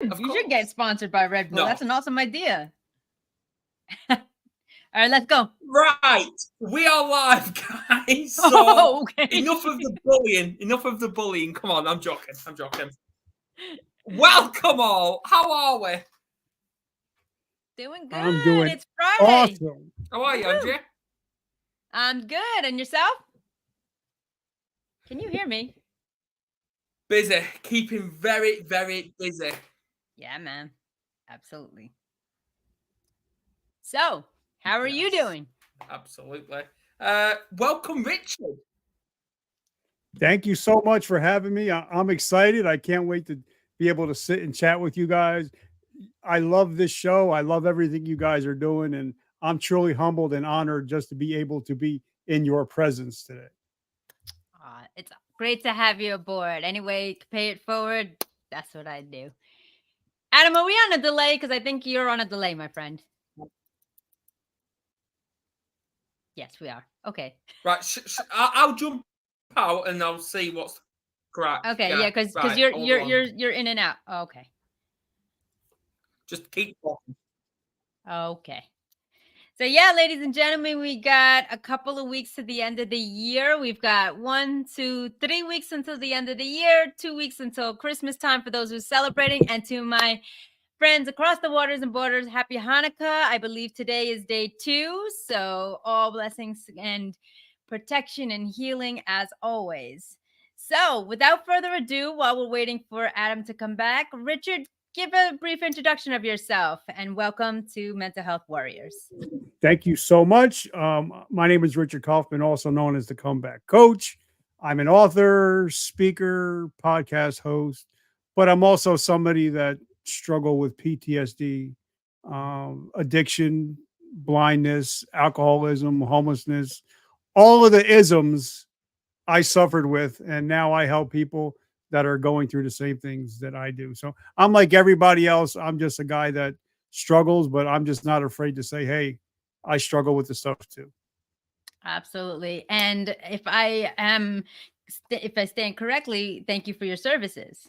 Of You should get course. sponsored by Red Bull. No. That's an awesome idea. All right, let's go. Right. We are live, guys. So Oh, okay. enough of the bullying. Enough of the bullying. Come on, I'm joking. I'm joking. Welcome all. How are we? Doing I'm good. doing It's Friday. awesome. How are you, Woo. Andrea? I'm good. And yourself? Can you hear me? Busy. Keeping very, very busy. Yeah, man. Absolutely. So, how are you Yes. doing? Absolutely. Welcome, Richard. Thank you so much for having me. I'm excited. I can't wait to be able to sit and chat with you guys. I love this show. I love everything you guys are doing. And I'm truly humbled and honored just to be able to be in your presence today. It's great to have you aboard. Anyway, to pay it forward, that's what I do. Adam, are we on a delay? Because I think you're on a delay, my friend. Yes, we are. Okay. Right. I'll jump out and I'll see what's correct. Okay, yeah, because right, you're in and out. Okay. Just keep talking. Okay. So yeah, ladies and gentlemen, we got a couple of weeks to the end of the year. We've got 1, 2, 3 weeks until the end of the year, 2 weeks until Christmas time for those who are celebrating. And to my friends across the waters and borders, happy Hanukkah. I believe today is day 2. So all blessings and protection and healing as always. So without further ado, while we're waiting for Adam to come back, Richard, give a brief introduction of yourself and welcome to Mental Health Warriors. Thank you so much. My name is Richard Kaufman, also known as the Comeback Coach. I'm an author, speaker, podcast host, but I'm also somebody that struggle with PTSD, addiction, blindness, alcoholism, homelessness, all of the isms I suffered with. And now I help people that are going through the same things that I do. So I'm like everybody else. I'm just a guy that struggles, but I'm just not afraid to say, hey, I struggle with the stuff too. Absolutely. And if I stand correctly, thank you for your services.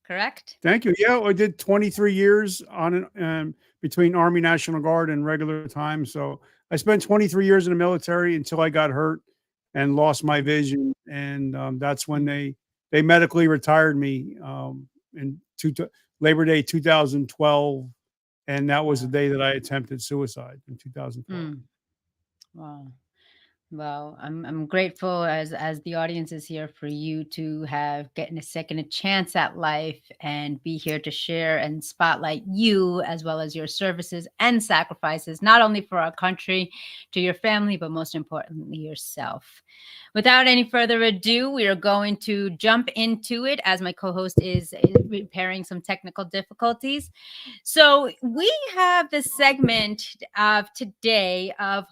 Correct? Thank you. Yeah, I did 23 years on between Army National Guard and regular time. So I spent 23 years in the military until I got hurt and lost my vision, and that's when they medically retired me in Labor Day 2012, and that was the day that I attempted suicide in 2012. Wow. Well, I'm grateful as the audience is here for you to have getting a chance at life and be here to share and spotlight you as well as your services and sacrifices, not only for our country, to your family, but most importantly yourself. Without any further ado, we are going to jump into it as my co-host is repairing some technical difficulties. So we have this segment of today of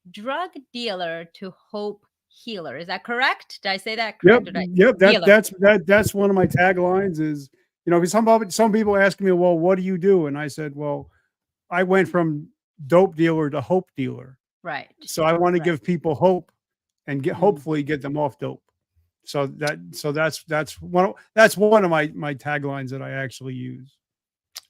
drug dealer to hope healer. Is that correct? Did I say that Yep, correct? yep. Healer. That's one of my taglines. Is because some people ask me, well, what do you do? And I said, well, I went from dope dealer to hope dealer. Right. So I want to give people hope and Mhm. hopefully get them off dope. That's one of my taglines that I actually use.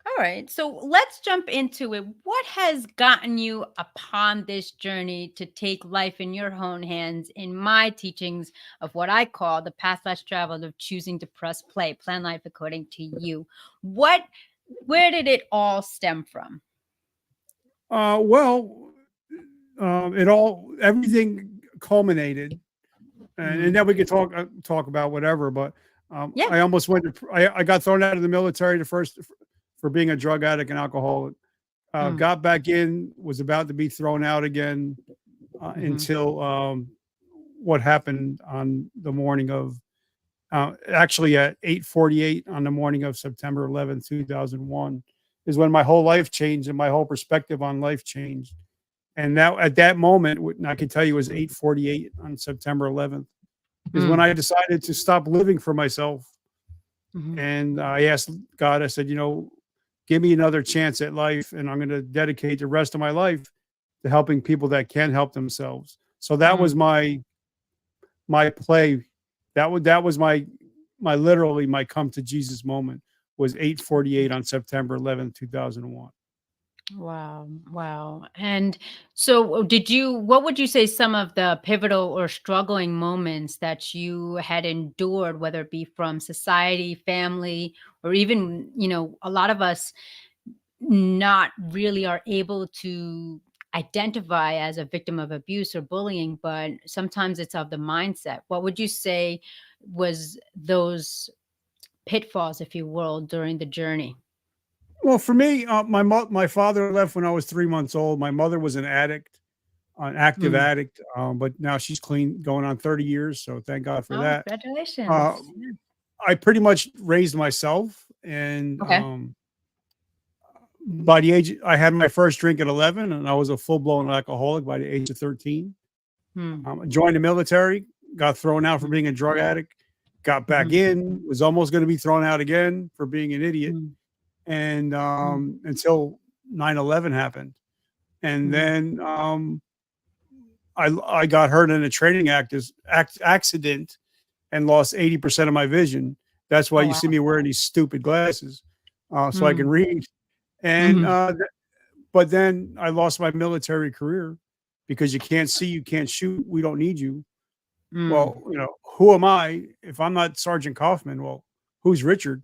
All right. So let's jump into it. What has gotten you upon this journey to take life in your own hands in my teachings of what I call the path less traveled of choosing to press play, plan life according to you? Where did it all stem from? Well, everything culminated, and then we could talk about whatever. But Yeah. I almost went to I got thrown out of the military for being a drug addict and alcoholic. Got back in, was about to be thrown out again until what happened on the morning of actually at 8:48 on the morning of September 11th, 2001 is when my whole life changed and my whole perspective on life changed. And now at that moment, I can tell you it was 8:48 on September 11th is when I decided to stop living for myself. And I asked God, I said, give me another chance at life, and I'm going to dedicate the rest of my life to helping people that can help themselves. So that was my play. That was my literally my come to Jesus moment was 8:48 on September 11th, 2001. Wow. Wow. And so what would you say some of the pivotal or struggling moments that you had endured, whether it be from society, family, or even, a lot of us not really are able to identify as a victim of abuse or bullying, but sometimes it's of the mindset. What would you say was those pitfalls, if you will, during the journey? Well, for me, my father left when I was 3 months old. My mother was an addict, an active Mm. addict, but now she's clean, going on 30 years. So thank God for Oh, that. Uh, congratulations. Yeah. I pretty much raised myself, and Okay. by the age I had my first drink at 11, and I was a full blown alcoholic by the age of 13. Hmm. Joined the military, got thrown out for being a drug addict, got back Mhm. in, was almost going to be thrown out again for being an idiot, Mm. and Mm. until 9/11 happened, and Mhm. then I got hurt in a training accident and lost 80% of my vision. That's why Oh, you see wow. me wearing these stupid glasses, so I can Mm. read. And Mhm. but then I lost my military career because you can't see, you can't shoot, we don't need you. Mm. Well, who am I if I'm not Sergeant Kaufman? Well, who's Richard?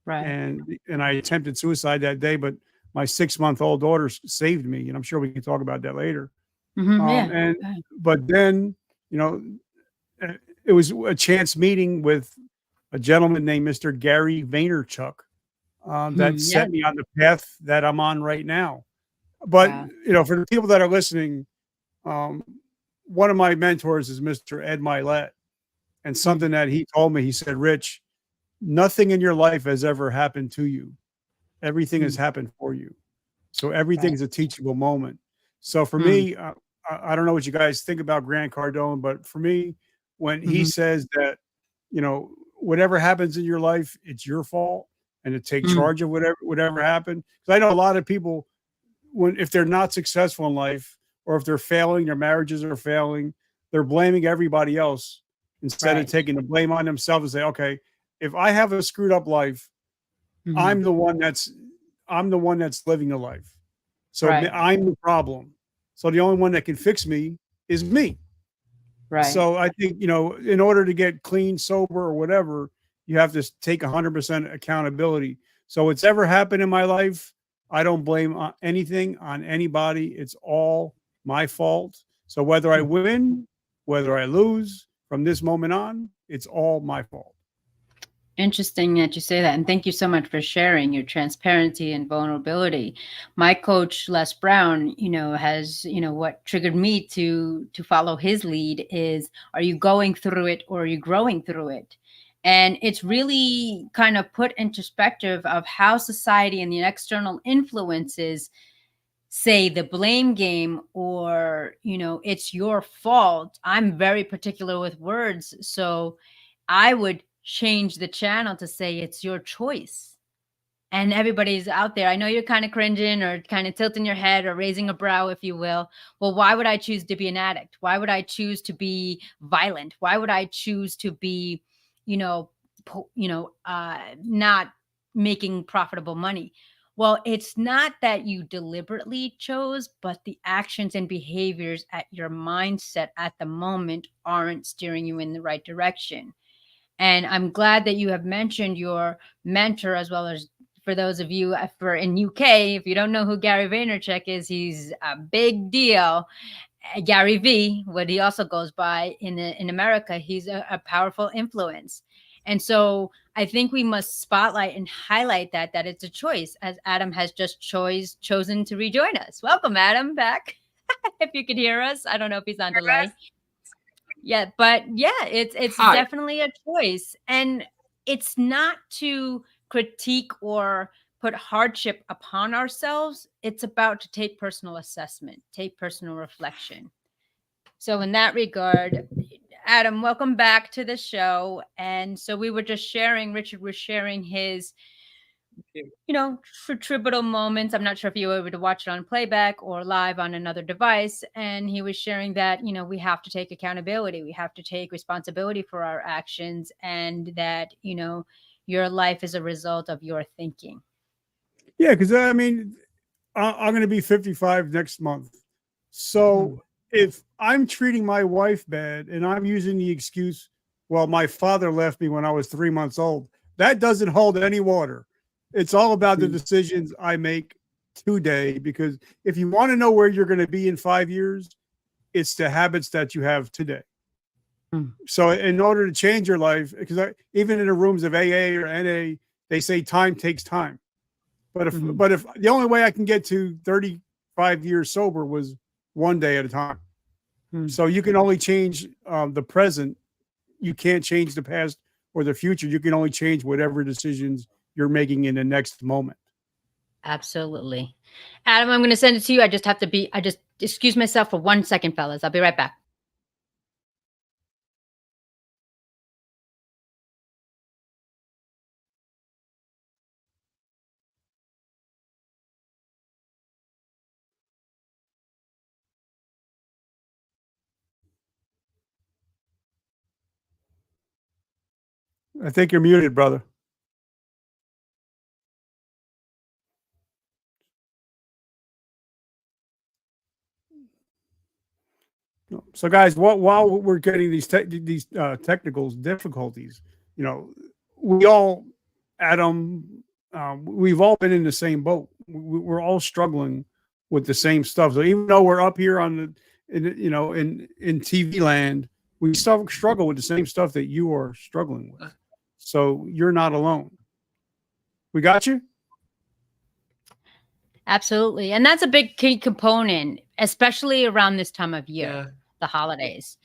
Right. And I attempted suicide that day, but my 6-month-old daughter saved me, and I'm sure we can talk about that later. Mhm. Yeah. And Okay. but then, you know, uh, it was a chance meeting with a gentleman named Mr. Gary Vaynerchuk that Yeah. set me on the path that I'm on right now. But Wow. for the people that are listening, um, one of my mentors is Mr. Ed Milet, and Mm. something that he told me, he said, "Rich, nothing in your life has ever happened to you. Everything has Mm. happened for you. So Right. everything is a teachable moment." So for Mm. me, I don't know what you guys think about Grant Cardone, but for me, when he Mhm. says that, whatever happens in your life, it's your fault, and to take Mm. charge of whatever happened. Because I know a lot of people, if they're not successful in life, or if they're failing, their marriages are failing, they're blaming everybody else instead of Right. taking the blame on themselves and say, okay, if I have a screwed up life, Mhm. I'm the one that's I'm the one that's living the life. So Right. I'm the problem. So the only one that can fix me is me. Right. So I think, in order to get clean, sober, or whatever, you have to take 100% accountability. So what's ever happened in my life, I don't blame anything on anybody. It's all my fault. So whether I Mm. win, whether I lose from this moment on, it's all my fault. Interesting that you say that. And thank you so much for sharing your transparency and vulnerability. My coach, Les Brown, has, what triggered me to follow his lead is, are you going through it or are you growing through it? And it's really kind of put into perspective of how society and the external influences say the blame game, or it's your fault. I'm very particular with words, so I would change the channel to say it's your choice. And everybody's out there, I know you're kind of cringing or kind of tilting your head or raising a brow, if you will. Well, why would I choose to be an addict? Why would I choose to be violent? Why would I choose to be, you know not making profitable money? Well, it's not that you deliberately chose, but the actions and behaviors at your mindset at the moment aren't steering you in the right direction. And I'm glad that you have mentioned your mentor, as well as, for those of you for in UK, if you don't know who Gary Vaynerchuk is, he's a big deal. Gary V, what he also goes by in America, he's a powerful influence. And so I think we must spotlight and highlight that it's a choice, as Adam has just chosen to rejoin us. Welcome, Adam, back. If you could hear us, I don't know if he's on delay. Yeah, but yeah, it's Hi. definitely a choice. And it's not to critique or put hardship upon ourselves. It's about to take personal assessment, take personal reflection. So in that regard, Adam, welcome back to the show. And so we were just sharing, Richard was sharing his tributal moments. I'm not sure if you were able to watch it on playback or live on another device. And he was sharing that, we have to take accountability. We have to take responsibility for our actions. And that, your life is a result of your thinking. Yeah, because I mean, I'm going to be 55 next month. So if I'm treating my wife bad and I'm using the excuse, well, my father left me when I was 3 months old, that doesn't hold any water. It's all about the decisions I make today. Because if you want to know where you're going to be in 5 years, it's the habits that you have today. So in order to change your life, because even in the rooms of AA or NA, they say time takes time. But if the only way I can get to 35 years sober was one day at a time. So you can only change the present. You can't change the past or the future. You can only change whatever decisions you're making in the next moment. Absolutely. Adam, I'm going to send it to you. I just excuse myself for 1 second, fellas. I'll be right back. I think you're muted, brother. So, guys, while we're getting these technical difficulties, we all, Adam, we've all been in the same boat. We're all struggling with the same stuff. So even though we're up here in TV land, we still struggle with the same stuff that you are struggling with. So you're not alone. We got you. Absolutely. And that's a big key component, especially around this time of year, the holidays.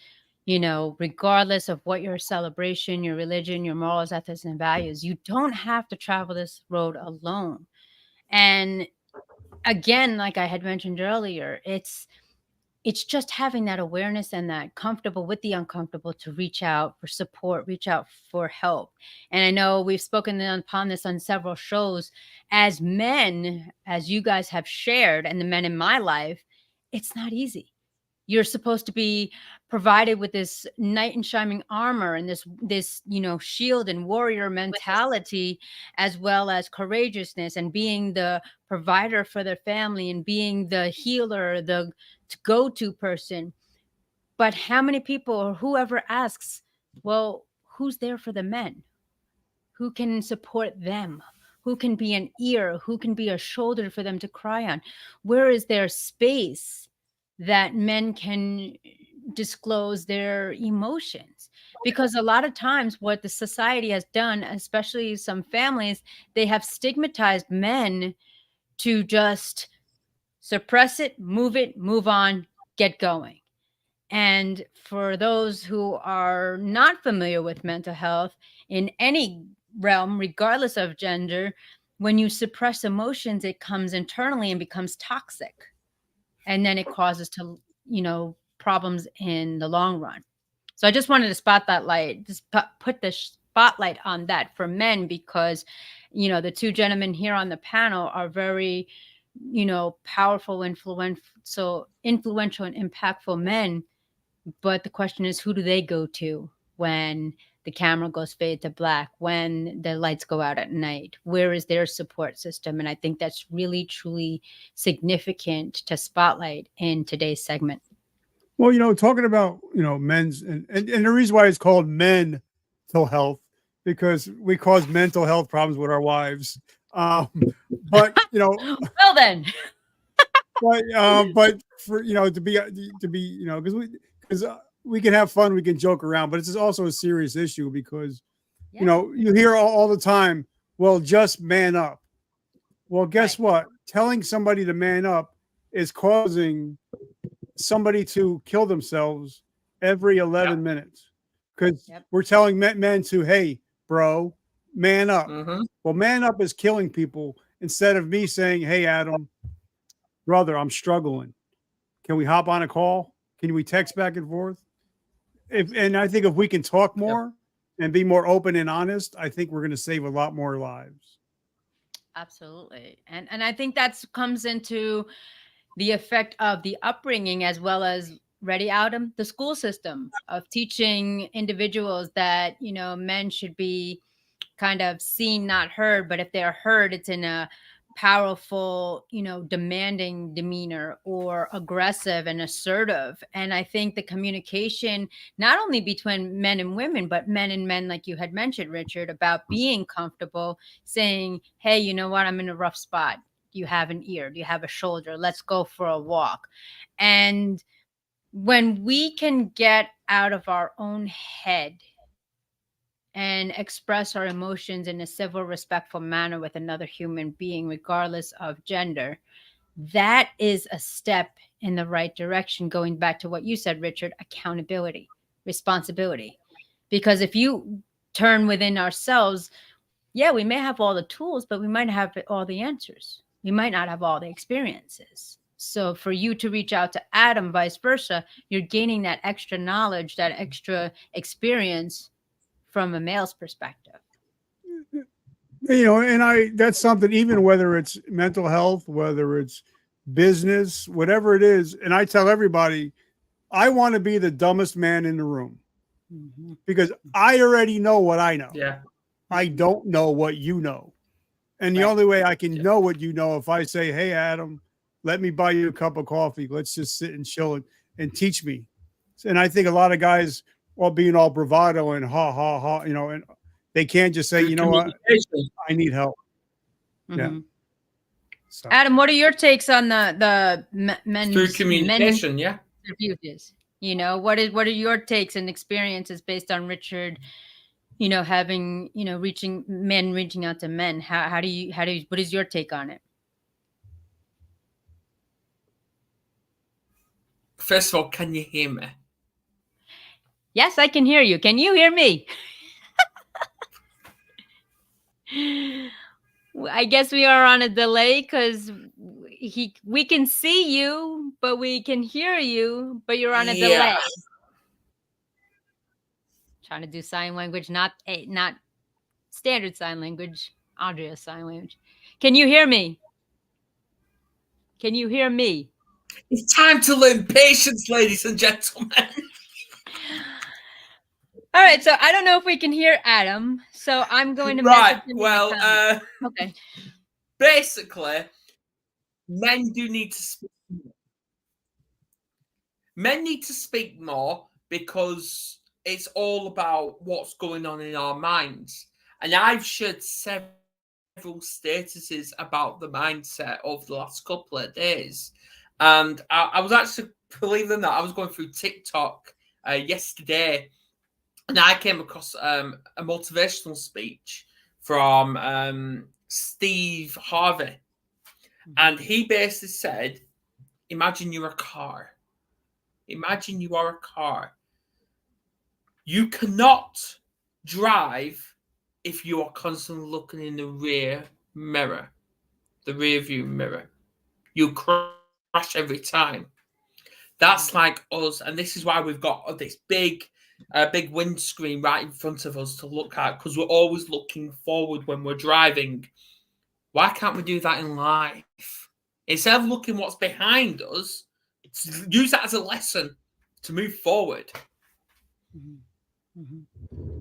Regardless of what your celebration, your religion, your morals, ethics, and values, you don't have to travel this road alone. And again, like I had mentioned earlier, it's just having that awareness and that comfortable with the uncomfortable to reach out for support, reach out for help. And I know we've spoken upon this on several shows. As men, as you guys have shared, and the men in my life, it's not easy. You're supposed to be provided with this knight in shining armor and this shield and warrior mentality, as well as courageousness and being the provider for their family and being the healer, the go-to person. But how many people, or whoever asks, well, who's there for the men? Who can support them? Who can be an ear? Who can be a shoulder for them to cry on? Where is there space that men can disclose their emotions? Because a lot of times what the society has done, especially some families, they have stigmatized men to just suppress it, move on, get going. And for those who are not familiar with mental health in any realm, regardless of gender, when you suppress emotions, it comes internally and becomes toxic. And then it causes problems in the long run. So I just wanted to put the spotlight on that for men, because, the two gentlemen here on the panel are very, powerful, influential and impactful men. But the question is, who do they go to when the camera goes fade to black, when the lights go out at night? Where is their support system? And I think that's really, truly significant to spotlight in today's segment. Well, talking about, men's and the reason why it's called mental health, because we cause mental health problems with our wives. But, well then, but for, to be, because we can have fun, we can joke around, but it's also a serious issue because, you hear all the time, well, just man up. Well, guess what? Telling somebody to man up is causing somebody to kill themselves every 11 minutes, because we're telling men to, hey, bro, man up. Well, man up is killing people, instead of me saying, hey, Adam, brother, I'm struggling. Can we hop on a call? Can we text back and forth? And I think if we can talk more and be more open and honest, I think we're going to save a lot more lives. Absolutely. And I think that comes into the effect of the upbringing, as well as, ready, Adam, the school system of teaching individuals that, men should be kind of seen, not heard, but if they're heard, it's in a powerful, demanding demeanor or aggressive and assertive. And I think the communication, not only between men and women, but men and men, like you had mentioned, Richard, about being comfortable saying, hey, you know what, I'm in a rough spot. Do you have an ear? Do you have a shoulder? Let's go for a walk. And when we can get out of our own head and express our emotions in a civil, respectful manner with another human being, regardless of gender, that is a step in the right direction. Going back to what you said, Richard, accountability, responsibility. Because if you turn within ourselves, yeah, we may have all the tools, but we might have all the answers. We might not have all the experiences. So for you to reach out to Adam, vice versa, you're gaining that extra knowledge, that extra experience from a male's perspective. And that's something, even whether it's mental health, whether it's business, whatever it is. And I tell everybody, I want to be the dumbest man in the room because I already know what I know. Yeah. I don't know what you know. And the only way I can know what you know, if I say, hey, Adam, let me buy you a cup of coffee. Let's just sit and chill and teach me. And I think a lot of guys all being all bravado and ha, ha, ha, and they can't just say, you know what, I need help. Yeah. So. Adam, what are your takes on the men through communication? Yeah. Refuges. What are your takes and experiences based on Richard? Having reaching out to men. How do you what is your take on it? First of all, can you hear me? Yes, I can hear you. Can you hear me? I guess we are on a delay because we can see you, but we can hear you, but you're on a delay. Trying to do sign language, not standard sign language, Andreas sign language. Can you hear me? Can you hear me? It's time to learn patience, ladies and gentlemen. All right, so I don't know if we can hear Adam, so I'm going to right. Well, okay. Basically, men do need to speak more. Men need to speak more because it's all about what's going on in our minds. And I've shared several statuses about the mindset over the last couple of days. And I was actually, believe it or not, I was going through TikTok yesterday, and I came across a motivational speech from Steve Harvey. And he basically said, imagine you're a car. Imagine you are a car. You cannot drive if you are constantly looking in the rear mirror, the rear view mirror. You'll crash every time. That's like us, and this is why we've got this big windscreen right in front of us to look at, because we're always looking forward when we're driving. Why can't we do that in life? Instead of looking what's behind us, use that as a lesson to move forward.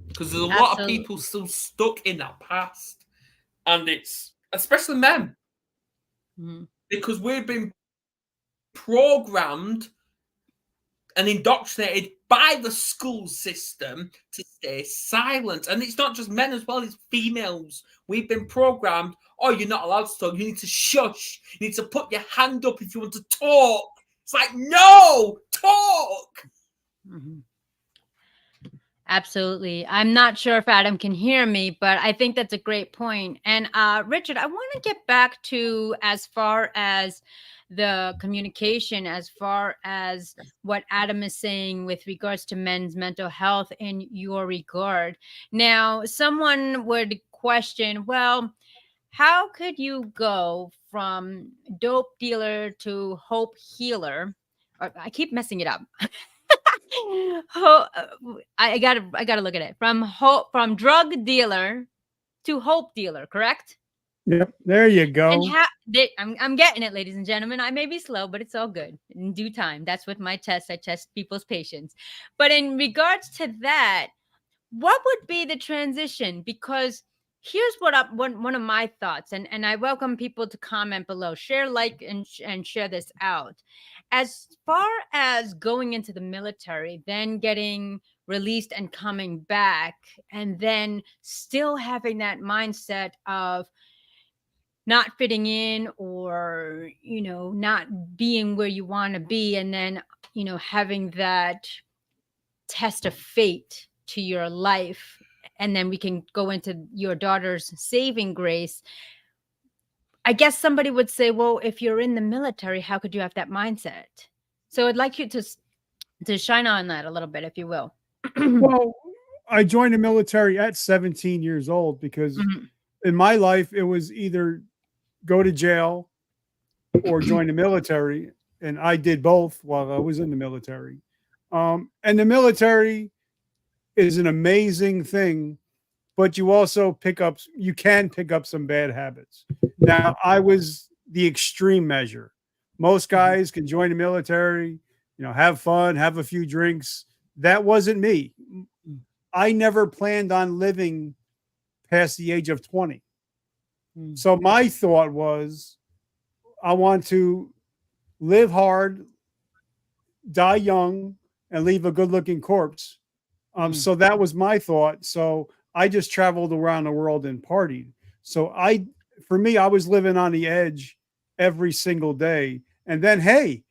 Because there's a lot of people still stuck in that past, and it's especially men, because we've been programmed and indoctrinated by the school system to stay silent. And it's not just men as well, it's females. We've been programmed, oh, you're not allowed to talk, you need to shush, you need to put your hand up if you want to talk. It's like, no, talk. Absolutely. I'm not sure if Adam can hear me, but I think that's a great point. And Richard, I want to get back to as far as the communication, as far as what Adam is saying with regards to men's mental health in your regard. Now, someone would question, well, how could you go from dope dealer to hope healer? I keep messing it up. I gotta look at it from drug dealer to hope dealer, correct? Yep, there you go. And I'm getting it, ladies and gentlemen. I may be slow, but it's all good in due time. That's what my test. I test people's patience. But in regards to that, what would be the transition? Because here's one of my thoughts, and I welcome people to comment below, share, like, and share this out. As far as going into the military, then getting released and coming back, and then still having that mindset of not fitting in, or not being where you want to be, and then having that test of fate to your life, and then we can go into your daughter's saving grace. I guess somebody would say, well, if you're in the military, how could you have that mindset? So I'd like you to shine on that a little bit, if you will. Well, I joined the military at 17 years old because Mhm. in my life it was either go to jail or join the military, and I did both while I was in the military. And the military is an amazing thing, but you can pick up some bad habits. Now, I was the extreme measure. Most guys can join the military, have fun, have a few drinks. That wasn't me. I never planned on living past the age of 20. So my thought was, I want to live hard, die young, and leave a good looking corpse. So that was my thought. So I just traveled around the world and partied. So for me, I was living on the edge every single day. And then, hey,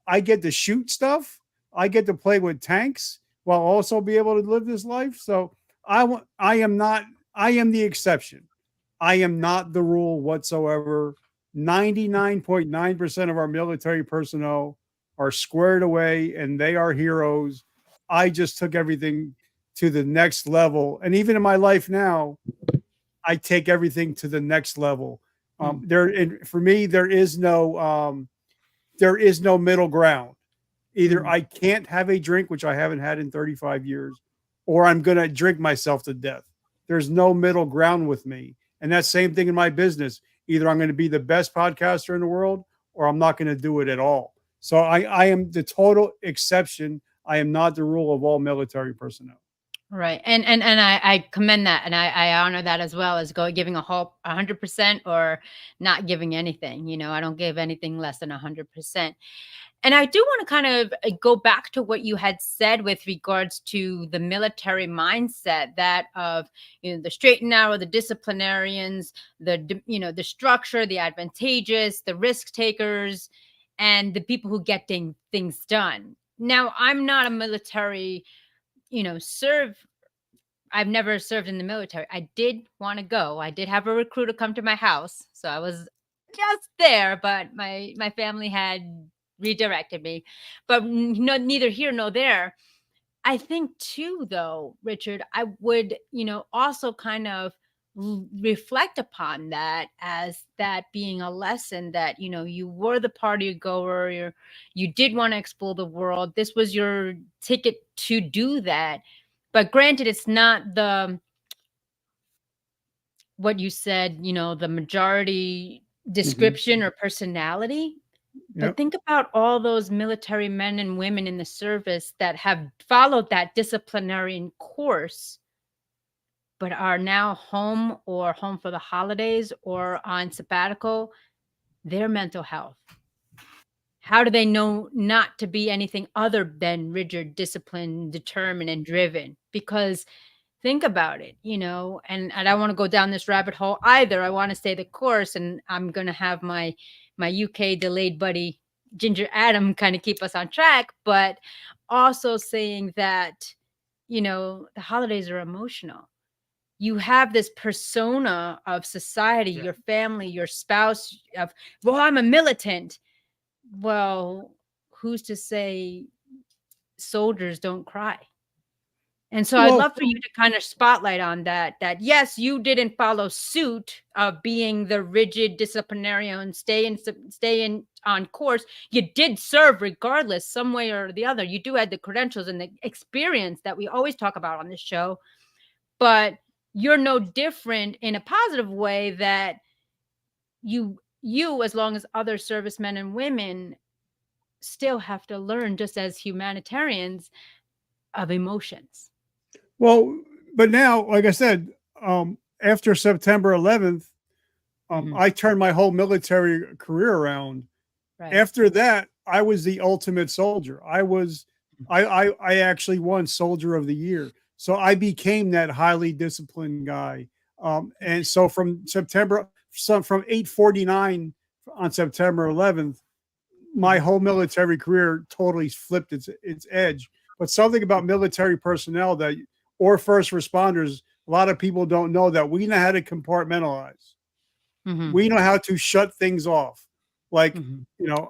I get to shoot stuff. I get to play with tanks while also be able to live this life. So I am the exception. I am not the rule whatsoever. 99.9% of our military personnel are squared away and they are heroes. I just took everything to the next level. And even in my life now, I take everything to the next level. For me, there is no middle ground. Either I can't have a drink, which I haven't had in 35 years, or I'm going to drink myself to death. There's no middle ground with me. And that same thing in my business. Either I'm going to be the best podcaster in the world, or I'm not going to do it at all. So I am the total exception. I am not the rule of all military personnel. Right. And I commend that, and I honor that, as well as giving 100% or not giving anything. I don't give anything less than 100%. And I do want to kind of go back to what you had said with regards to the military mindset, that of, the straight and narrow, the disciplinarians, the structure, the advantageous, the risk takers, and the people who get things done. Now, I'm not a military, I've never served in the military. I did want to go. I did have a recruiter come to my house, so I was just there, but my family had redirected me. But neither here nor there. I think too, though, Richard, I would, also kind of reflect upon that, as that being a lesson that, you were the party goer, you did want to explore the world. This was your ticket to do that. But granted, it's not what you said, the majority description or personality. But think about all those military men and women in the service that have followed that disciplinary course, but are now home, or home for the holidays, or on sabbatical. Their mental health. How do they know not to be anything other than rigid, disciplined, determined, and driven? Because think about it, and I don't want to go down this rabbit hole either. I want to stay the course, and I'm going to have my UK delayed buddy, Ginger Adam, kind of keep us on track, but also saying that, the holidays are emotional. You have this persona of society, your family, your spouse, of, well, I'm a militant. Well, who's to say soldiers don't cry? And so I'd love for you to kind of spotlight on that, yes, you didn't follow suit of being the rigid disciplinarian, stay in on course. You did serve regardless, some way or the other. You do have the credentials and the experience that we always talk about on this show, but you're no different in a positive way, that you, as long as other servicemen and women, still have to learn, just as humanitarians, of emotions. Well, but now, like I said, after September 11th, I turned my whole military career around. Right. After that, I was the ultimate soldier. I actually won Soldier of the Year. So I became that highly disciplined guy. And so from 849 on September 11th, my whole military career totally flipped its edge. But something about military personnel or first responders, a lot of people don't know that we know how to compartmentalize. We know how to shut things off. Like,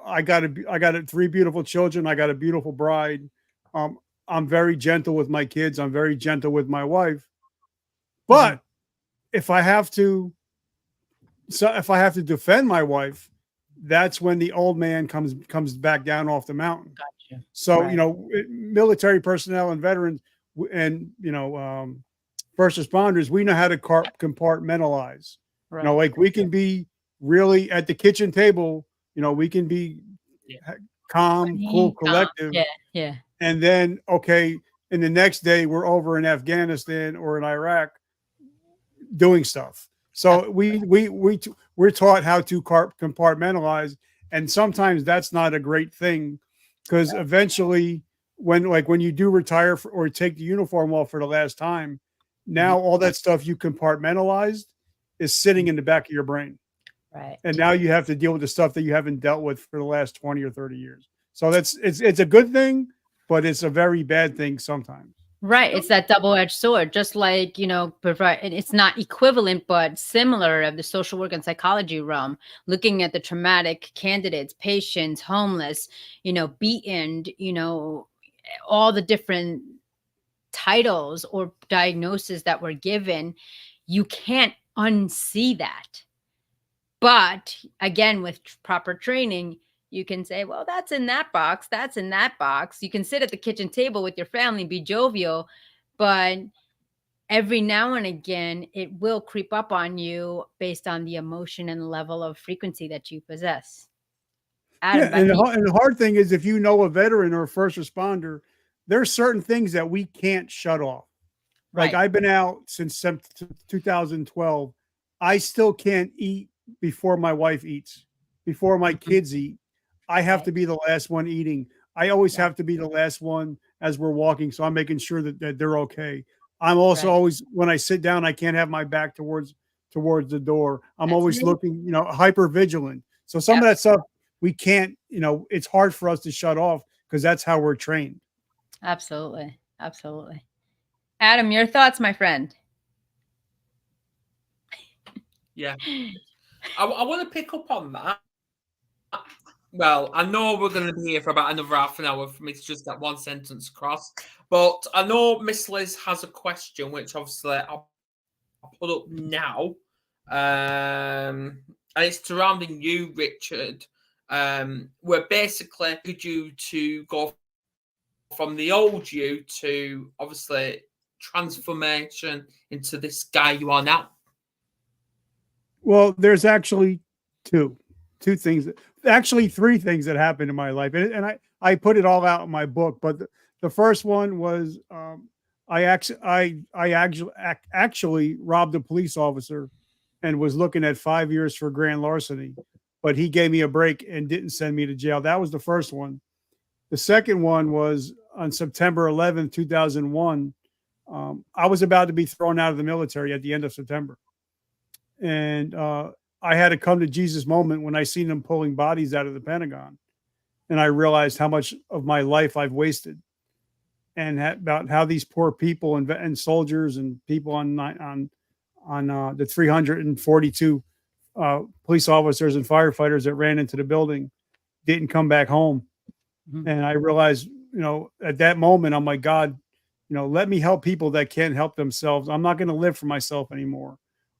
I got 3 beautiful children. I got a beautiful bride. I'm very gentle with my kids. I'm very gentle with my wife. But if I have to defend my wife, that's when the old man comes back down off the mountain. Gotcha. So, Right. military personnel and veterans and, first responders, we know how to compartmentalize. Right. Like we can be really at the kitchen table, we can be calm, cool, collective. Yeah. And then, okay, and the next day we're over in Afghanistan or in Iraq doing stuff. So we're taught how to compartmentalize, and sometimes that's not a great thing, because eventually, when you do retire or take the uniform off for the last time, now all that stuff you compartmentalized is sitting in the back of your brain, Right. and now you have to deal with the stuff that you haven't dealt with for the last 20 or 30 years. So it's a good thing, but it's a very bad thing sometimes. Right. It's that double-edged sword, just like, it's not equivalent, but similar of the social work and psychology realm, looking at the traumatic candidates, patients, homeless, beaten, all the different titles or diagnoses that were given. You can't unsee that. But again, with proper training, you can say, well, that's in that box. That's in that box. You can sit at the kitchen table with your family, be jovial, but every now and again, it will creep up on you based on the emotion and level of frequency that you possess. Adam, and the hard thing is, if you know a veteran or a first responder, there's certain things that we can't shut off. Like Right. I've been out since 2012. I still can't eat before my wife eats, before my kids eat. I have to be the last one eating. I always have to be the last one as we're walking. So I'm making sure that they're okay. I'm also always, when I sit down, I can't have my back towards the door. I'm always looking, hyper vigilant. So some of that stuff we can't, it's hard for us to shut off because that's how we're trained. Absolutely. Absolutely. Adam, your thoughts, my friend? Yeah. I want to pick up on that. Well, I know we're going to be here for about another half an hour for me to just get one sentence across. But I know Miss Liz has a question, which obviously I'll put up now. And it's surrounding you, Richard. Where basically you to go from the old you to obviously transformation into this guy you are now. Well, there's actually two things, actually 3 things that happened in my life. And I put it all out in my book, but the first one was, I actually robbed a police officer and was looking at 5 years for grand larceny, but he gave me a break and didn't send me to jail. That was the first one. The second one was on September 11th, 2001. I was about to be thrown out of the military at the end of September. And I had a come to Jesus moment when I seen them pulling bodies out of the Pentagon. And I realized how much of my life I've wasted, and about how these poor people and soldiers and people on the 342 police officers and firefighters that ran into the building didn't come back home. And I realized, at that moment, I'm like, God, let me help people that can't help themselves. I'm not going to live for myself anymore.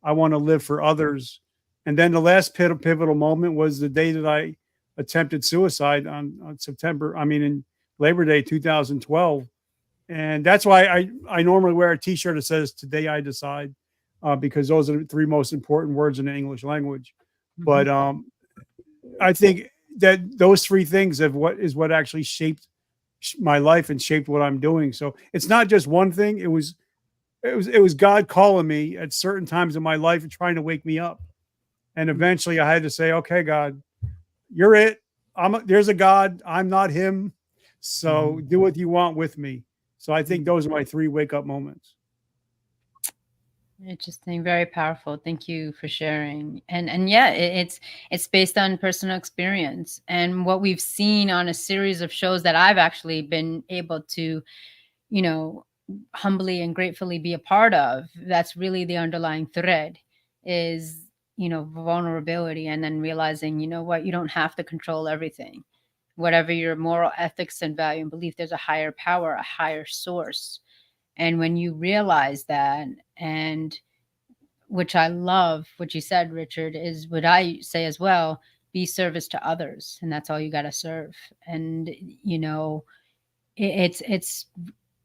I want to live for others. And then the last pivotal moment was the day that I attempted suicide on in Labor Day 2012. And that's why I normally wear a t-shirt that says, "Today I decide," because those are the 3 most important words in the English language. But I think that those 3 things is what actually shaped my life and shaped what I'm doing. So it's not just one thing. It was it was God calling me at certain times in my life and trying to wake me up. And eventually I had to say, okay, God, you're it. There's a God. I'm not him. So do what you want with me. So I think those are my 3 wake up moments. Interesting, very powerful. Thank you for sharing. And yeah, it's based on personal experience and what we've seen on a series of shows that I've actually been able to, you know, humbly and gratefully be a part of. That's really the underlying thread is, you know, vulnerability, and then realizing, you know what, you don't have to control everything. Whatever your moral ethics and value and belief, there's a higher power, a higher source. And when you realize that, and which I love what you said, Richard, is what I say as well, be service to others. And that's all you got to serve. And, you know, it's,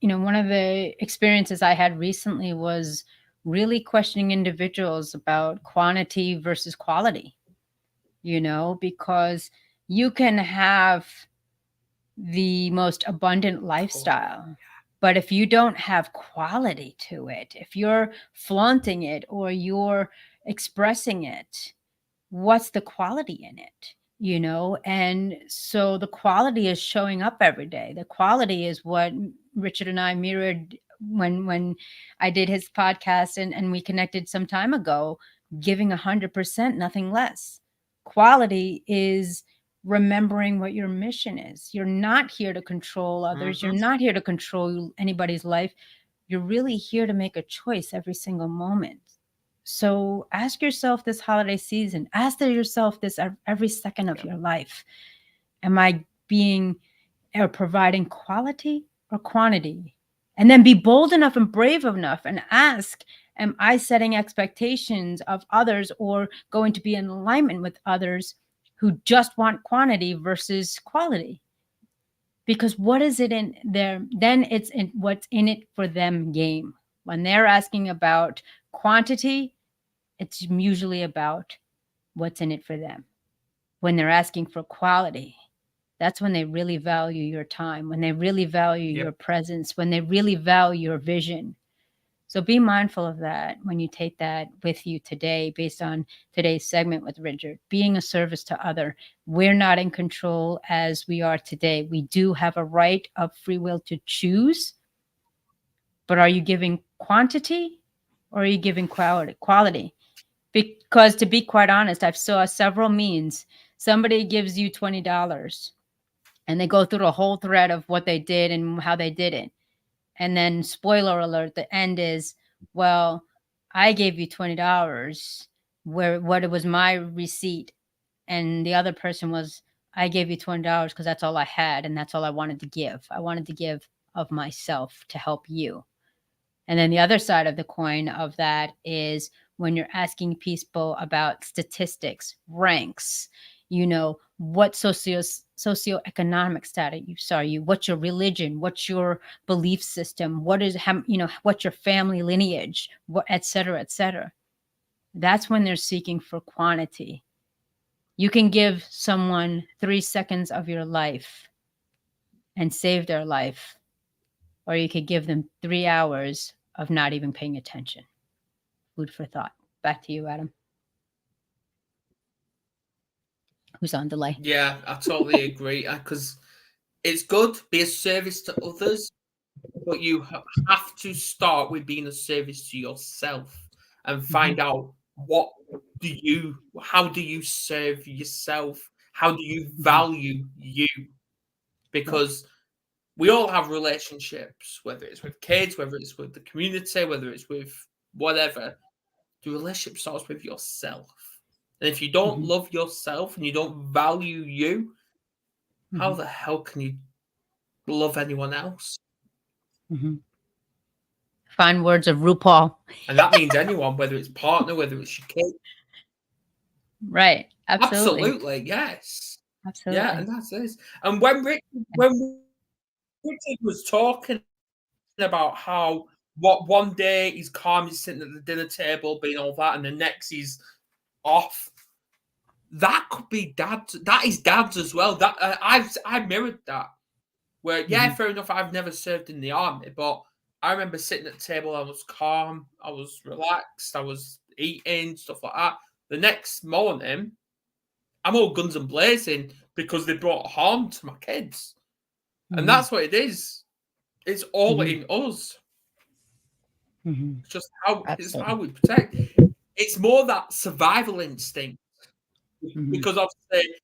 you know, one of the experiences I had recently was really questioning individuals about quantity versus quality, you know, because you can have the most abundant lifestyle, but if you don't have quality to it, if you're flaunting it or you're expressing it, what's the quality in it? You know, and so the quality is showing up every day. The quality is what Richard and I mirrored when I did his podcast and we connected some time ago, giving 100%, nothing less. Quality is remembering what your mission is. You're not here to control others. You're not here to control anybody's life. You're really here to make a choice every single moment. So ask yourself this holiday season, ask yourself this every second of your life. Am I being or providing quality or quantity? And then be bold enough and brave enough and ask, am I setting expectations of others or going to be in alignment with others who just want quantity versus quality? Because what is it in there? Then it's in what's in it for them game. When they're asking about quantity, it's usually about what's in it for them. When they're asking for quality, that's when they really value your time, when they really value your presence, when they really value your vision. So be mindful of that when you take that with you today, based on today's segment with Richard, being a service to other. We're not in control as we are today. We do have a right of free will to choose, but are you giving quantity or are you giving quality? Because to be quite honest, I've saw several means. Somebody gives you $20 and they go through the whole thread of what they did and how they did it. And then spoiler alert, the end is, well, I gave you $20 what it was my receipt. And the other person was, I gave you $20 because that's all I had. And that's all I wanted to give. I wanted to give of myself to help you. And then the other side of the coin of that is when you're asking people about statistics, ranks, you know, what socioeconomic status are you, what's your religion, what's your belief system, what is, you know, what's your family lineage, what, et cetera, et cetera. That's when they're seeking for quantity. You can give someone 3 seconds of your life and save their life, or you could give them 3 hours of not even paying attention. Food for thought. Back to you, Adam. Who's on delay? Yeah, I totally agree. Because it's good, be a service to others, but you have to start with being a service to yourself and find out how do you serve yourself? How do you value you? Because we all have relationships, whether it's with kids, whether it's with the community, whether it's with whatever. The relationship starts with yourself. And if you don't love yourself and you don't value you, how the hell can you love anyone else? Fine words of RuPaul. And that means anyone, whether it's partner, whether it's your kid. Right. Absolutely, yes. Absolutely. Yeah, and that's it. And when Richard was talking about how one day he's calm, he's sitting at the dinner table, being all that, and the next he's off. That could be dads. That is dads as well. That I mirrored that. Where fair enough, I've never served in the army, but I remember sitting at the table, I was calm, I was relaxed, I was eating, stuff like that. The next morning, I'm all guns and blazing because they brought harm to my kids. And that's what it is. It's all in us. It's just it's how we protect. It's more that survival instinct. Because obviously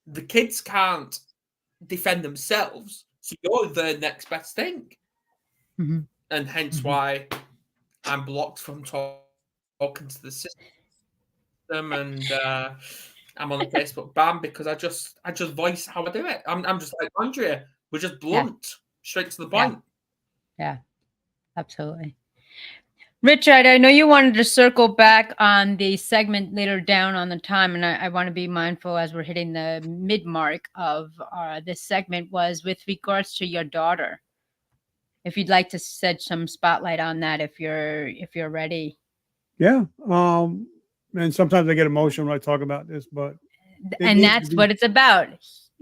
the kids can't defend themselves, so you're the next best thing. And hence why I'm blocked from talking to the system, and I'm on a Facebook ban because I just voice how I do it. I'm just like Andrea. We're just blunt, straight to the point. Yeah, absolutely. Richard, I know you wanted to circle back on the segment later down on the time, and I want to be mindful as we're hitting the mid mark of this segment was with regards to your daughter. If you'd like to shed some spotlight on that, if you're ready. Yeah. And sometimes I get emotional when I talk about this, but that's what it's about.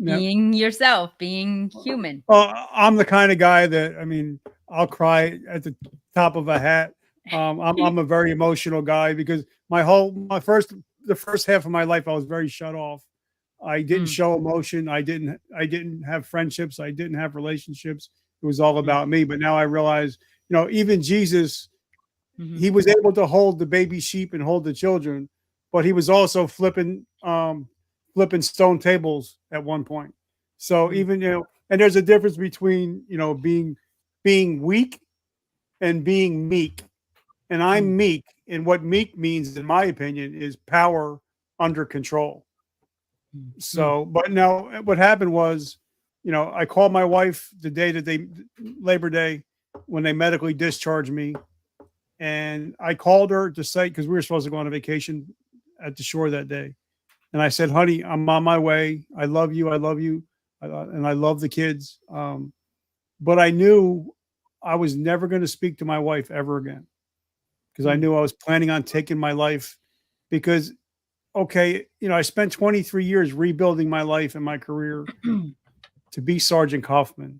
Being yourself, being human. I'm the kind of guy that, I mean, I'll cry at the top of a hat. I'm a very emotional guy because the first half of my life, I was very shut off. I didn't show emotion. I didn't have friendships. I didn't have relationships. It was all about me. But now I realize, even Jesus, he was able to hold the baby sheep and hold the children, but he was also flipping stone tables at one point. So even, and there's a difference between, being weak and being meek. And I'm meek. And what meek means, in my opinion, is power under control. So, but no, what happened was, I called my wife the day that Labor Day, when they medically discharged me. And I called her to say, because we were supposed to go on a vacation at the shore that day. And I said, honey, I'm on my way. I love you. I love you. And I love the kids. But I knew I was never going to speak to my wife ever again, because I knew I was planning on taking my life because, okay, I spent 23 years rebuilding my life and my career to be Sergeant Kaufman.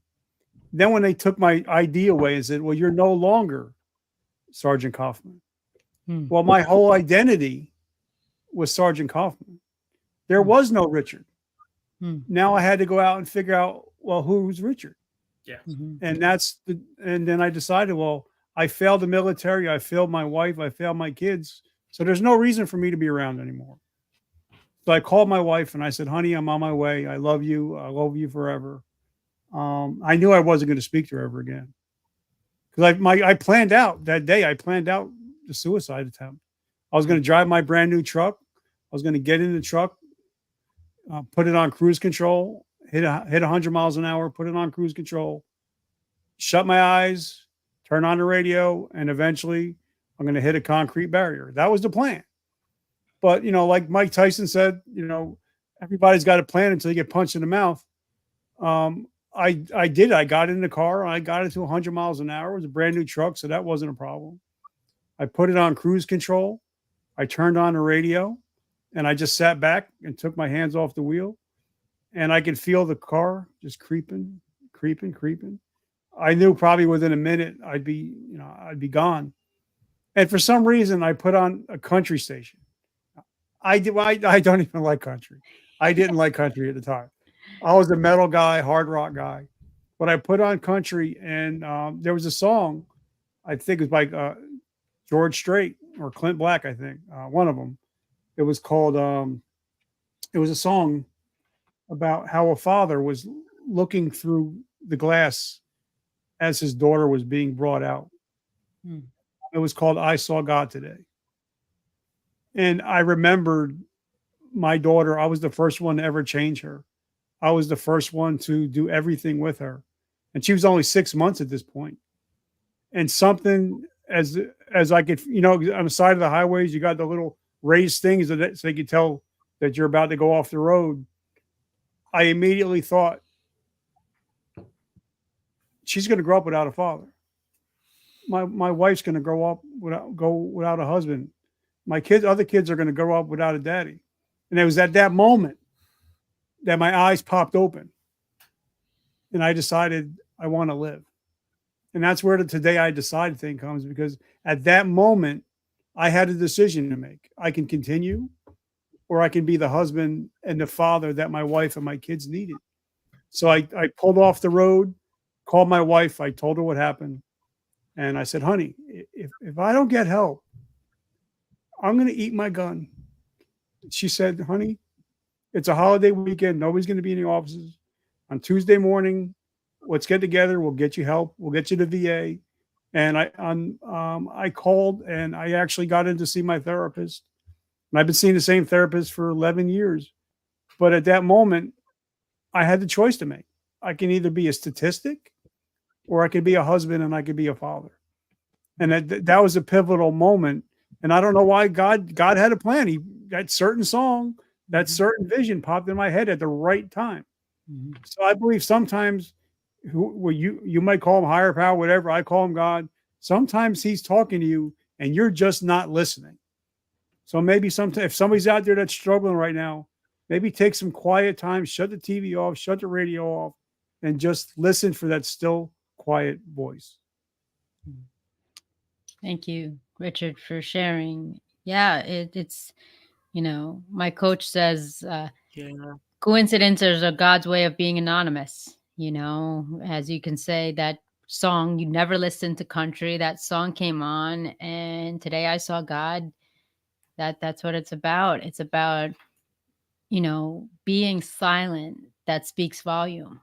Then when they took my ID away and said, well, you're no longer Sergeant Kaufman. Well, my whole identity was Sergeant Kaufman. There was no Richard. Now I had to go out and figure out, well, who's Richard? Yeah. And and then I decided, well, I failed the military. I failed my wife. I failed my kids. So there's no reason for me to be around anymore. So I called my wife and I said, honey, I'm on my way. I love you. I love you forever. I knew I wasn't going to speak to her ever again. Because I planned out that day. I planned out the suicide attempt. I was going to drive my brand new truck. I was going to get in the truck, put it on cruise control, hit 100 miles an hour, put it on cruise control, shut my eyes, turn on the radio, and eventually I'm going to hit a concrete barrier. That was the plan. But, like Mike Tyson said, everybody's got a plan until you get punched in the mouth. I did. I got in the car. I got it to 100 miles an hour. It was a brand new truck, so that wasn't a problem. I put it on cruise control. I turned on the radio, and I just sat back and took my hands off the wheel, and I could feel the car just creeping. I knew probably within a minute I'd be gone. And for some reason, I put on a country station. I don't even like country. I didn't like country at the time. I was a metal guy, hard rock guy, but I put on country, and there was a song, I think it was by George Strait or Clint Black, I think, one of them. It was called, it was a song about how a father was looking through the glass as his daughter was being brought out. It was called I Saw God Today. And I remembered my daughter. I was the first one to ever change her. I was the first one to do everything with her. And she was only 6 months at this point. And something as I could, on the side of the highways, you got the little raised things so they could tell that you're about to go off the road. I immediately thought, she's going to grow up without a father. My wife's going to grow up without a husband. My other kids are going to grow up without a daddy. And it was at that moment that my eyes popped open, and I decided I want to live. And that's where the today I decide thing comes, because at that moment, I had a decision to make. I can continue, or I can be the husband and the father that my wife and my kids needed. So I pulled off the road, called my wife. I told her what happened. And I said, honey, if I don't get help, I'm going to eat my gun. She said, honey, it's a holiday weekend. Nobody's going to be in the offices. On Tuesday morning, let's get together. We'll get you help. We'll get you to VA. And I called, and I actually got in to see my therapist. And I've been seeing the same therapist for 11 years. But at that moment, I had the choice to make. I can either be a statistic, or I could be a husband, and I could be a father. And that was a pivotal moment. And I don't know why God had a plan. That certain song, that certain vision popped in my head at the right time. Mhm. So I believe sometimes, you might call him higher power, whatever. I call him God. Sometimes he's talking to you and you're just not listening. So maybe sometimes, if somebody's out there that's struggling right now, maybe take some quiet time, shut the TV off, shut the radio off, and just listen for that still, quiet voice. Thank you, Richard, for sharing. Yeah, it's, my coach says Yeah. coincidences are God's way of being anonymous. As you can say, that song, you never listened to country, that song came on, and today I saw God. That's what it's about. It's about, being silent that speaks volume.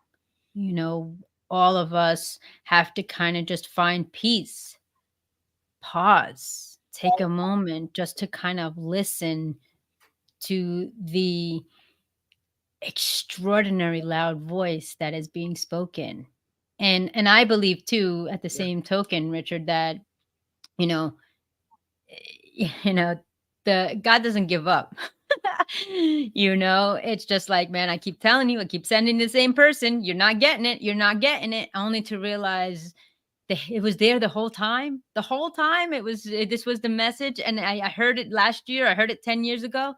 All of us have to kind of just find peace, pause, take a moment just to kind of listen to the extraordinary loud voice that is being spoken. And I believe too, at the same token, Richard, that, you know, the God doesn't give up. It's just like, man, I keep telling you, I keep sending the same person. You're not getting it. You're not getting it. Only to realize it was there the whole time. The whole time this was the message. And I heard it last year. I heard it 10 years ago.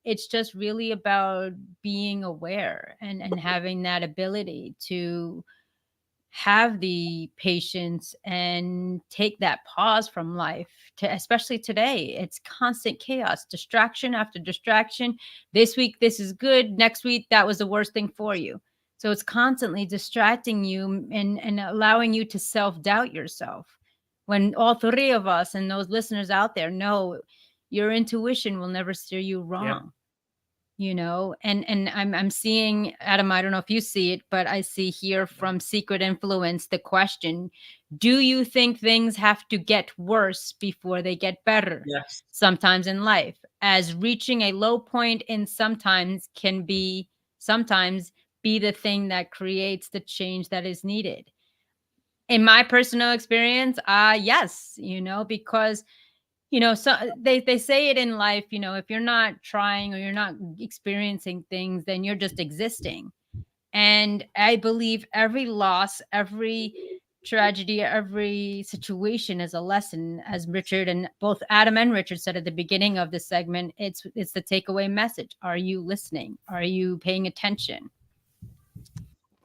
It's just really about being aware and having that ability to have the patience and take that pause from life, especially today. It's constant chaos, distraction after distraction. This week this is good, next week that was the worst thing for you. So it's constantly distracting you and allowing you to self-doubt yourself, when all three of us and those listeners out there know your intuition will never steer you wrong. And I'm seeing, Adam, I don't know if you see it, but I see here from Secret Influence the question: do you think things have to get worse before they get better? Yes. Sometimes in life, as reaching a low point in sometimes be the thing that creates the change that is needed. In my personal experience, yes, because so they say it in life, if you're not trying or you're not experiencing things, then you're just existing. And I believe every loss, every tragedy, every situation is a lesson, as Richard and both Adam and Richard said at the beginning of this segment. It's the takeaway message. Are you listening? Are you paying attention?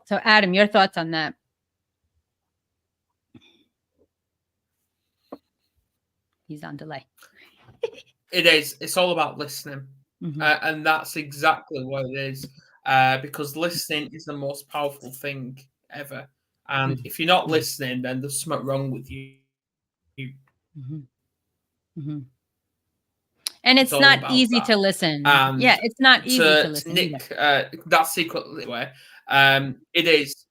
So Adam, your thoughts on that? He's on delay. It is. It's all about listening. Mm-hmm. And that's exactly what it is. Because listening is the most powerful thing ever. And if you're not listening, then there's something wrong with you. Mm-hmm. Mm-hmm. And it's not easy to listen. And yeah, it's not easy to listen. Nick, that secret way, it is.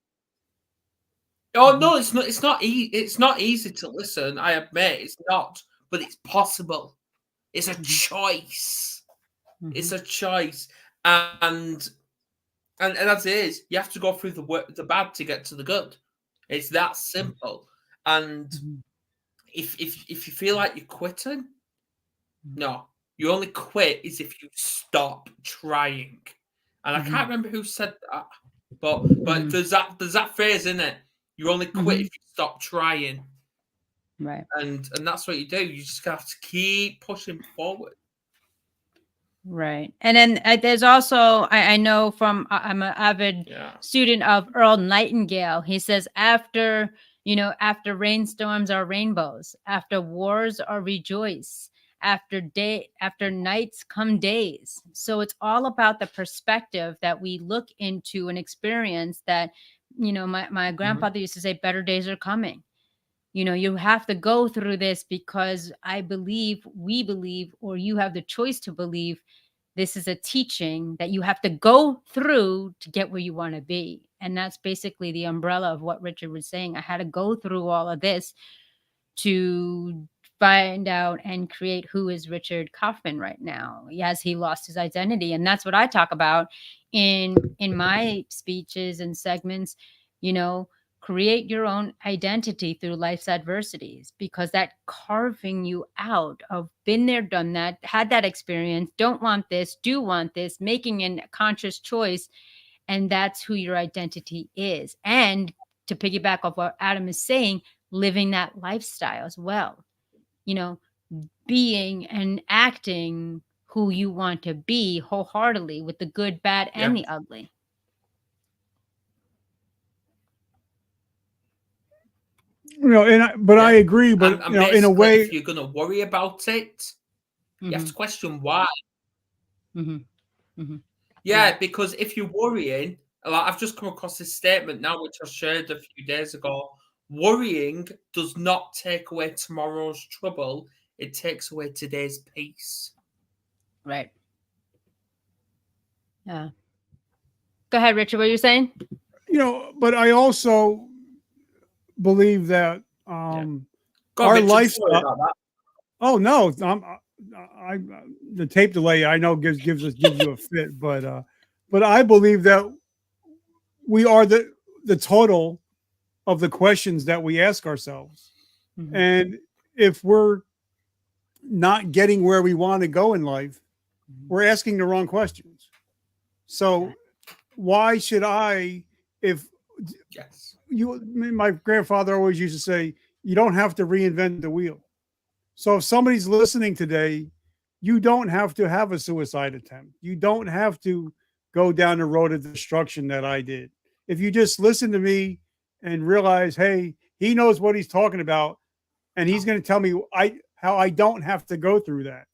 Oh no, it's not. It's not. It's not easy to listen. I admit it's not, but it's possible. It's a choice. It's a choice, and as it is, you have to go through the bad to get to the good. It's that simple. And if you feel like you're quitting, no, you only quit is if you stop trying. And I can't remember who said that, but there's that phrase in it. You only quit if you stop trying. Right. And that's what you do. You just have to keep pushing forward. Right. And then there's also, I know from, I'm an avid student of Earl Nightingale. He says after, After rainstorms are rainbows, after wars are rejoice, after nights come days. So it's all about the perspective that we look into an experience that, my grandfather used to say, better days are coming. You have to go through this because we believe, or you have the choice to believe, this is a teaching that you have to go through to get where you want to be. And that's basically the umbrella of what Richard was saying. I had to go through all of this to find out and create who is Richard Kaufman right now. Yes, he lost his identity. And that's what I talk about in my speeches and segments. Create your own identity through life's adversities, because that carving you out of been there, done that, had that experience, don't want this, do want this, making a conscious choice. And that's who your identity is. And to piggyback off what Adam is saying, living that lifestyle as well, being and acting who you want to be wholeheartedly, with the good, bad, and the ugly. I agree, but in a way, if you're going to worry about it, you have to question why. Because if you're worrying, like I've just come across this statement now, which I shared a few days ago. Worrying does not take away tomorrow's trouble; it takes away today's peace. Right. Yeah. Go ahead, Richard. What are you saying? But I also believe that our lifestyle. Oh no, the tape delay I know gives you a fit, but I believe that we are the total of the questions that we ask ourselves, and if we're not getting where we want to go in life, we're asking the wrong questions. So why should I? My grandfather always used to say, you don't have to reinvent the wheel. So if somebody's listening today, you don't have to have a suicide attempt. You don't have to go down the road of destruction that I did. If you just listen to me and realize, hey, he knows what he's talking about, and he's going to tell me how I don't have to go through that.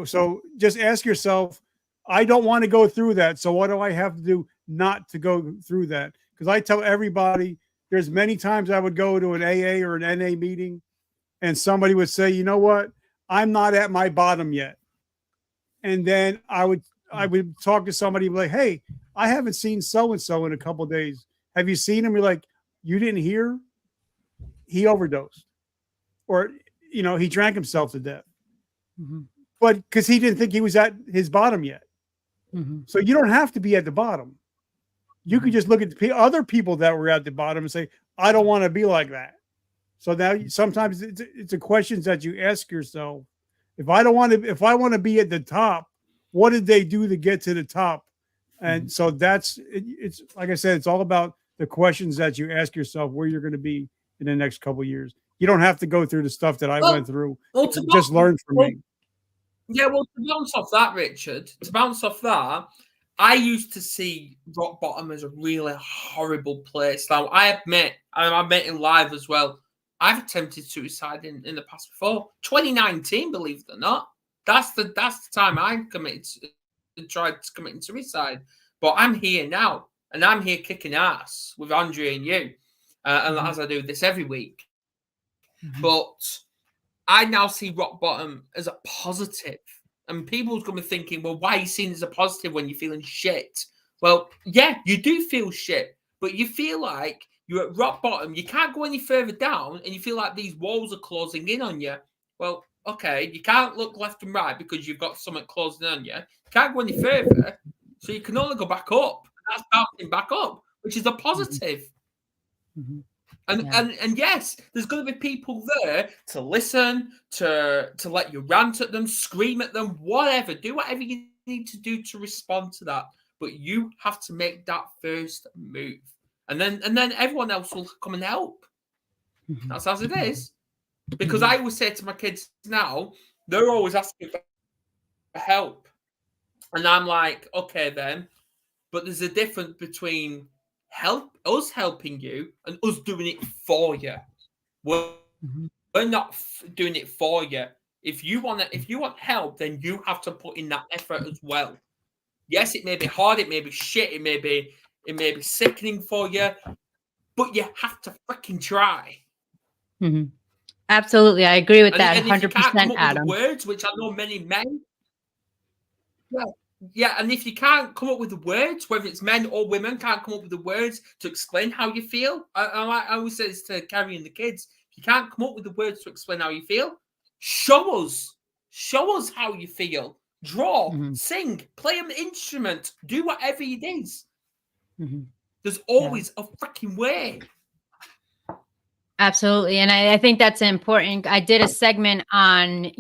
So just ask yourself, I don't want to go through that. So what do I have to do not to go through that? Because I tell everybody, there's many times I would go to an AA or an NA meeting and somebody would say, you know what, I'm not at my bottom yet. And then I would talk to somebody like, hey, I haven't seen so-and-so in a couple of days. Have you seen him? You're like, you didn't hear? He overdosed. Or, he drank himself to death. But because he didn't think he was at his bottom yet. So you don't have to be at the bottom. You could just look at the other people that were at the bottom and say, I don't want to be like that. So now sometimes it's a questions that you ask yourself. If I want to be at the top, what did they do to get to the top? And so it's like I said, it's all about the questions that you ask yourself where you're going to be in the next couple of years. You don't have to go through the stuff that I went through. Just learn from me. Yeah, well, to bounce off that, Richard, I used to see rock bottom as a really horrible place. Now, I admit, and I met in live as well, I've attempted suicide in the past before. 2019, believe it or not. That's the time I tried committing suicide. But I'm here now, and I'm here kicking ass with Andrea and you, and as I do this every week. But I now see rock bottom as a positive. And people's going to be thinking, well, why are you seeing it as a positive when you're feeling shit? Well, yeah, you do feel shit, but you feel like you're at rock bottom. You can't go any further down, and you feel like these walls are closing in on you. Well, okay, you can't look left and right because you've got something closing on you. You can't go any further, so you can only go back up. That's bouncing back up, which is a positive. And yes, there's going to be people there to listen, to let you rant at them, scream at them, whatever. Do whatever you need to do to respond to that. But you have to make that first move. And then everyone else will come and help. That's as it is. Because I always say to my kids now, they're always asking for help. And I'm like, okay then. But there's a difference between us helping you and us doing it for you. We're not doing it for you. If you want help, then you have to put in that effort as well. Yes, it may be hard, it may be shit, it may be sickening for you, but you have to freaking try. Absolutely, I agree with that. And if you can't come 100%, up Adam. with the words, which I know many men, yeah, and if you can't come up with the words, whether it's men or women, can't come up with the words to explain how you feel. I always say this to Carrie and the kids: if you can't come up with the words to explain how you feel, show us how you feel. Draw, sing, play an instrument, do whatever it is. There's always a freaking way. Absolutely. And I think that's important. I did a segment on,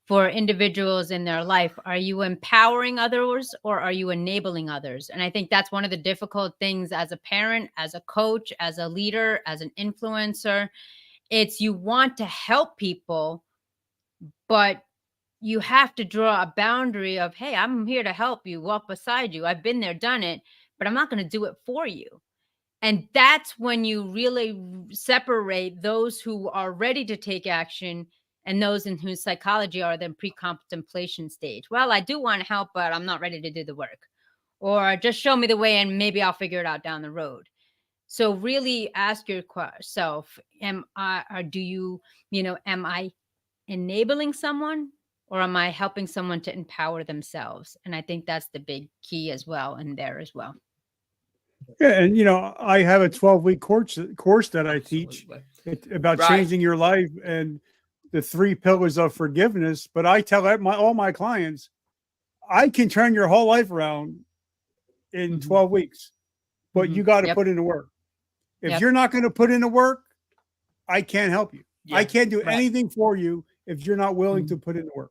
for individuals in their life, are you empowering others or are you enabling others? And I think that's one of the difficult things as a parent, as a coach, as a leader, as an influencer. It's you want to help people, but you have to draw a boundary of, hey, I'm here to help you, walk beside you. I've been there, done it, but I'm not going to do it for you. And that's when you really separate those who are ready to take action and those in whose psychology are the pre-contemplation stage. Well, I do want to help, but I'm not ready to do the work. Or just show me the way and maybe I'll figure it out down the road. So really ask yourself, am I enabling someone or am I helping someone to empower themselves? And I think that's the big key as well in there as well. Yeah, and I have a 12-week course that I teach about changing your life and the 3 pillars of forgiveness. But I tell all my clients, I can turn your whole life around in 12 weeks, but you got to put in the work. If you're not going to put in the work, I can't help you. I can't do anything for you if you're not willing to put in the work.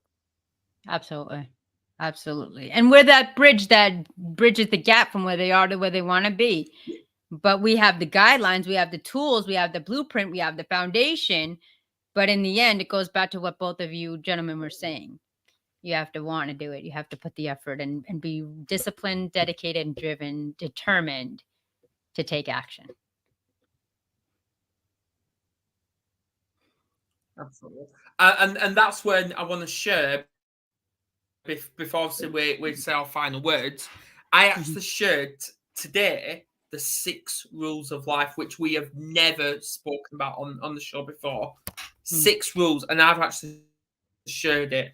Absolutely. Absolutely. And we're that bridges the gap from where they are to where they want to be. But we have the guidelines, we have the tools, we have the blueprint, we have the foundation. But in the end, it goes back to what both of you gentlemen were saying. You have to want to do it. You have to put the effort and be disciplined, dedicated, and driven, determined to take action. Absolutely. And that's when I want to share, before obviously we say our final words, I actually shared today the 6 rules of life, which we have never spoken about on the show before. 6 rules, and I've actually shared it.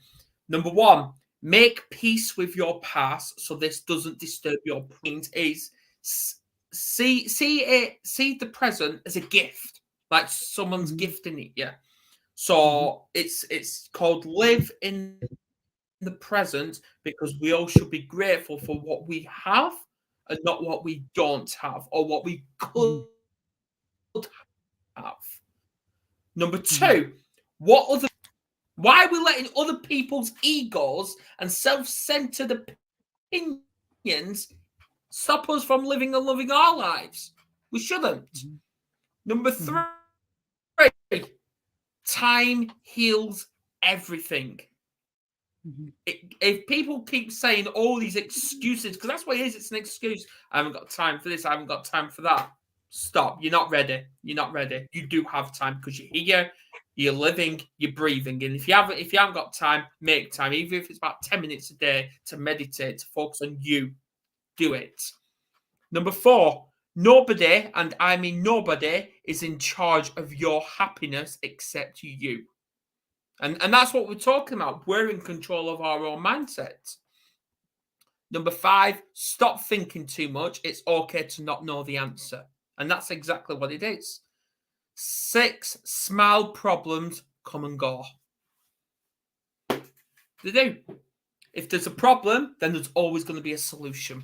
Number 1, make peace with your past so this doesn't disturb your point. Is see the present as a gift, like someone's gifting it. Yeah. So it's called live in the present, because we all should be grateful for what we have and not what we don't have or what we could have. Number 2, why are we letting other people's egos and self-centered opinions stop us from living and loving our lives? We shouldn't. Number 3, time heals everything. If people keep saying all these excuses, because that's what it is, it's an excuse. I haven't got time for this, I haven't got time for that. Stop. You're not ready. You're not ready. You do have time, because you're here, you're living, you're breathing. And if you haven't got time, make time. Even if it's about 10 minutes a day to meditate, to focus on you, do it. Number 4, nobody, and I mean nobody, is in charge of your happiness except you. And that's what we're talking about. We're in control of our own mindset. Number 5, stop thinking too much. It's okay to not know the answer. And that's exactly what it is. 6, small problems come and go. They do. If there's a problem, then there's always going to be a solution.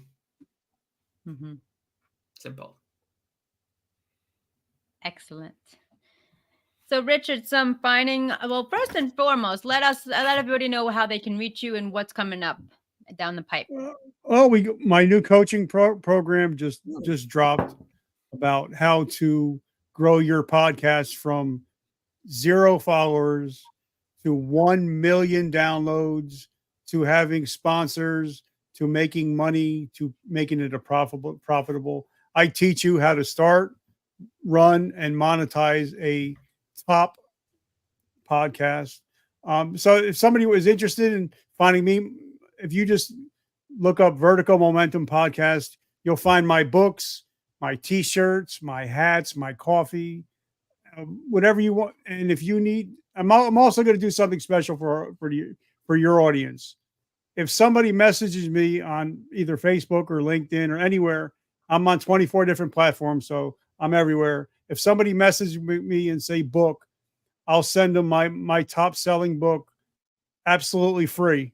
Simple. Excellent. So, Richard, some finding. Well, first and foremost, let everybody know how they can reach you and what's coming up down the pipe. My new coaching program just dropped about how to grow your podcast from 0 followers to 1 million downloads, to having sponsors, to making money, to making it a profitable. I teach you how to start, run, and monetize a top podcast. So if somebody was interested in finding me, if you just look up Vertical Momentum Podcast, you'll find my books, my t-shirts, my hats, my coffee, whatever you want. And if you need, I'm also going to do something special for your audience. If somebody messages me on either Facebook or LinkedIn or anywhere, I'm on 24 different platforms, so I'm everywhere. If somebody messages me and say book, I'll send them my top selling book absolutely free.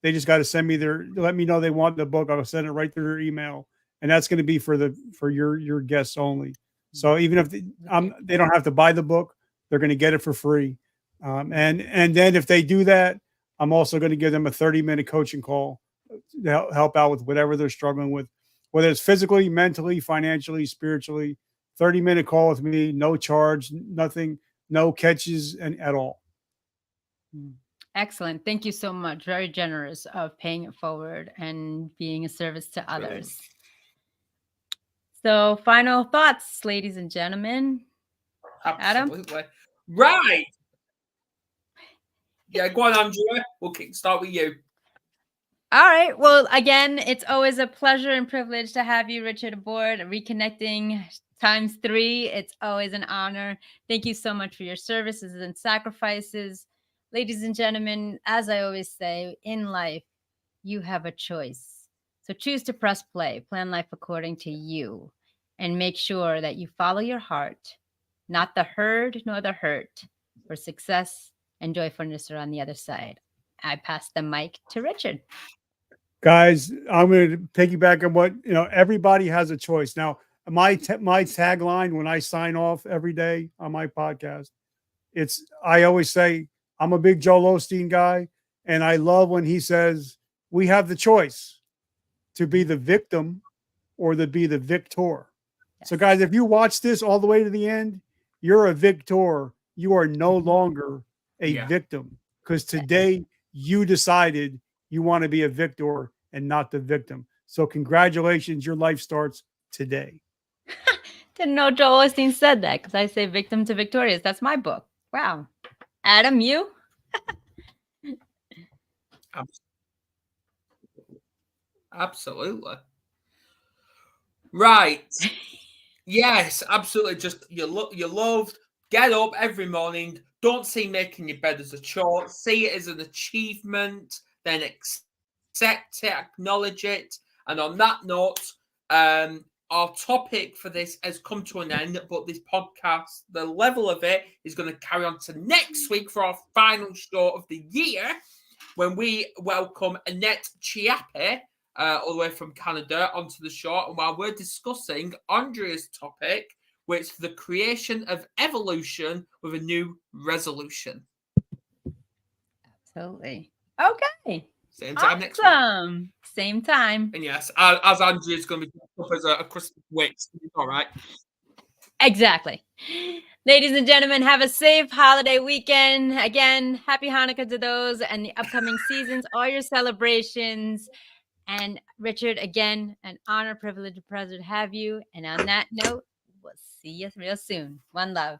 They just got to send me let me know they want the book. I'll send it right to their email, and that's going to be for your guests only. So even if they don't have to buy the book, they're going to get it for free. And then if they do that, I'm also going to give them a 30-minute coaching call to help out with whatever they're struggling with, whether it's physically, mentally, financially, spiritually. 30-minute call with me, no charge, nothing, no catches at all. Excellent. Thank you so much. Very generous of paying it forward and being a service to others. So final thoughts, ladies and gentlemen. Absolutely. Adam? Right. Yeah, go on, Andrea. We'll start with you. All right. Well, again, it's always a pleasure and privilege to have you, Richard, aboard. Reconnecting ×3. It's always an honor. Thank you so much for your services and sacrifices. Ladies and gentlemen, as I always say, in life, you have a choice. So choose to press play, plan life according to you, and make sure that you follow your heart, not the herd nor the hurt, for success and joyfulness are on the other side. I pass the mic to Richard. Guys, I'm going to piggyback on what, everybody has a choice. Now, my tagline when I sign off every day on my podcast, I always say, I'm a big Joel Osteen guy, and I love when he says, we have the choice to be the victim or to be the victor. Yes. So guys, if you watch this all the way to the end, you're a victor. You are no longer a victim, because today you decided you want to be a victor and not the victim. So congratulations, your life starts today. Didn't know Joel Osteen said that, because I say victim to victorious. That's my book. Wow. Adam, you? Absolutely. Right. Yes, absolutely. Just you're loved. Get up every morning. Don't see making your bed as a chore. See it as an achievement. Then accept it, acknowledge it. And on that note, our topic for this has come to an end, but this podcast, the level of it is going to carry on to next week for our final show of the year, when we welcome Annette Chiappe, all the way from Canada, onto the show. And while we're discussing Andreas' topic, which is the creation of evolution with a new resolution. Absolutely. Okay. Same time next week. Same time. And yes, as Andrea's going to be up as a Christmas witch. All right. Exactly. Ladies and gentlemen, have a safe holiday weekend. Again, happy Hanukkah to those and the upcoming seasons, all your celebrations. And Richard, again, an honor, privilege, and pleasure to have you. And on that note, we'll see you real soon. One love.